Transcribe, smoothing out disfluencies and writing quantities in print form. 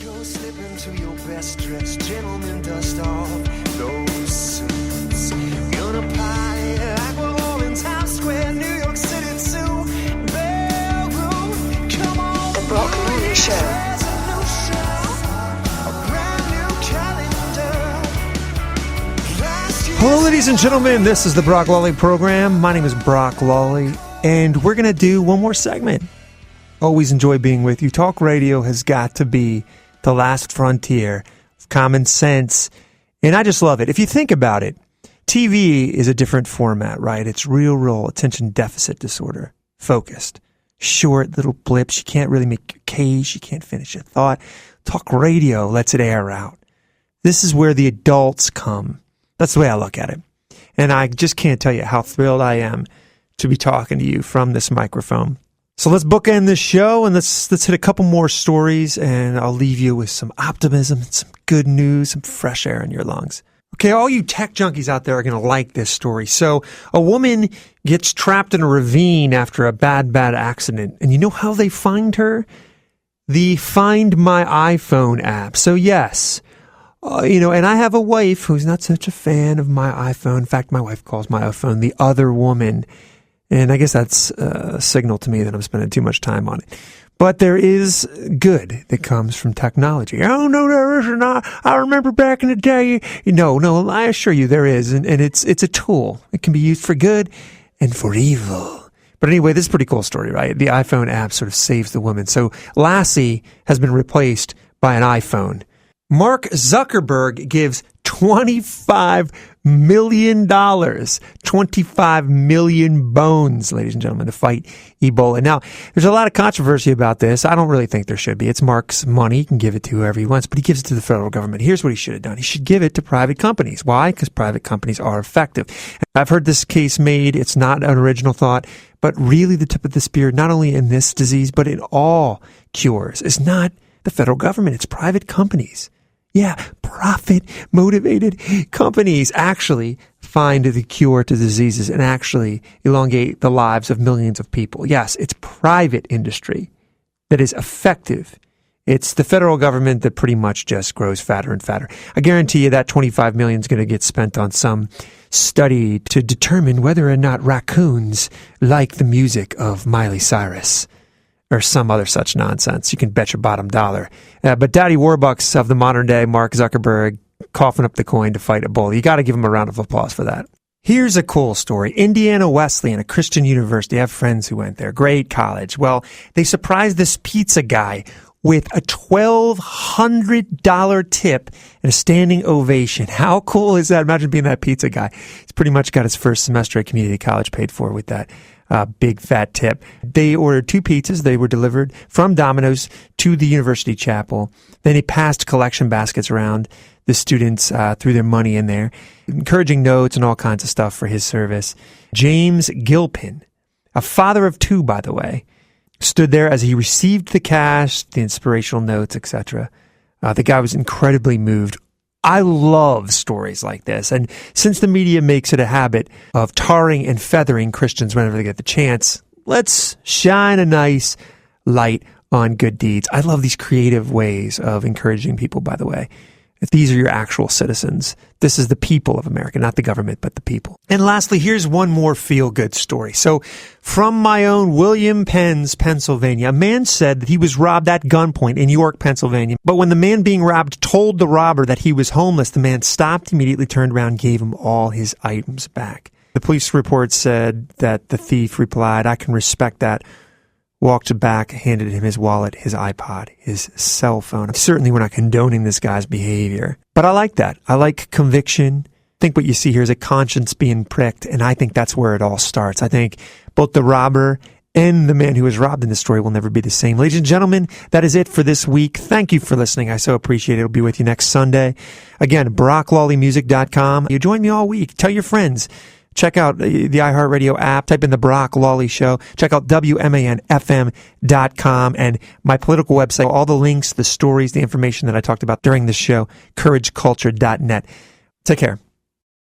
Go slip into your best dress, gentlemen, dust off those suits. Gonna party like we're all in Times Square, New York City too. Beirut, come on. The Brock Lawley Show. There's a new show, a brand new calendar. Hello, ladies and gentlemen. This is the Brock Lawley program. My name is Brock Lawley, and we're going to do one more segment. Always enjoy being with you. Talk radio has got to be the last frontier of common sense, and I just love it. If you think about it, TV is a different format, right? It's real attention deficit disorder, focused, short little blips. You can't really make your case. You can't finish a thought. Talk radio lets it air out. This is where the adults come. That's the way I look at it. And I just can't tell you how thrilled I am to be talking to you from this microphone. So let's bookend this show and let's hit a couple more stories, and I'll leave you with some optimism and some good news, some fresh air in your lungs. Okay, all you tech junkies out there are going to like this story. So a woman gets trapped in a ravine after a bad accident. And you know how they find her? The Find My iPhone app. So yes, and I have a wife who's not such a fan of my iPhone. In fact, my wife calls my iPhone the other woman. And I guess that's a signal to me that I'm spending too much time on it. But there is good that comes from technology. Oh, no, there isn't. I remember back in the day. No, I assure you there is. And it's a tool. It can be used for good and for evil. But anyway, this is a pretty cool story, right? The iPhone app sort of saves the woman. So Lassie has been replaced by an iPhone. Mark Zuckerberg gives $25 million, 25 million bones, ladies and gentlemen, to fight Ebola. Now, there's a lot of controversy about this. I don't really think there should be. It's Mark's money. He can give it to whoever he wants, but he gives it to the federal government. Here's what he should have done. He should give it to private companies. Why? Because private companies are effective. I've heard this case made. It's not an original thought, but really the tip of the spear, not only in this disease, but in all cures, is not the federal government. It's private companies. Yeah, profit-motivated companies actually find the cure to diseases and actually elongate the lives of millions of people. Yes, it's private industry that is effective. It's the federal government that pretty much just grows fatter and fatter. I guarantee you that 25 million is going to get spent on some study to determine whether or not raccoons like the music of Miley Cyrus, or some other such nonsense. You can bet your bottom dollar. But Daddy Warbucks of the modern day, Mark Zuckerberg, coughing up the coin to fight Ebola. You got to give him a round of applause for that. Here's a cool story. Indiana Wesleyan, a Christian university. I have friends who went there. Great college. Well, they surprised this pizza guy with a $1,200 tip and a standing ovation. How cool is that? Imagine being that pizza guy. He's pretty much got his first semester at community college paid for with that big fat tip. They ordered 2 pizzas. They were delivered from Domino's to the university chapel. Then he passed collection baskets around. The students threw their money in there, encouraging notes and all kinds of stuff for his service. James Gilpin, a father of 2, by the way, stood there as he received the cash, the inspirational notes, etc. The guy was incredibly moved. I love stories like this. And since the media makes it a habit of tarring and feathering Christians whenever they get the chance, let's shine a nice light on good deeds. I love these creative ways of encouraging people, by the way. If these are your actual citizens, this is the people of America, not the government, but the people. And lastly, here's one more feel-good story. So from my own William Penn's, Pennsylvania, a man said that he was robbed at gunpoint in York, Pennsylvania. But when the man being robbed told the robber that he was homeless, the man stopped, immediately turned around, gave him all his items back. The police report said that the thief replied, "I can respect that." Walked back, handed him his wallet, his iPod, his cell phone. Certainly we're not condoning this guy's behavior, but I like that. I like conviction. I think what you see here is a conscience being pricked, and I think that's where it all starts. I think both the robber and the man who was robbed in this story will never be the same. Ladies and gentlemen, that is it for this week. Thank you for listening. I so appreciate it. I'll be with you next Sunday. Again, BrockLawleyMusic.com. You join me all week. Tell your friends. Check out the iHeartRadio app. Type in the Brock Lawley Show. Check out WMANFM.com and my political website. All the links, the stories, the information that I talked about during this show, courageculture.net. Take care.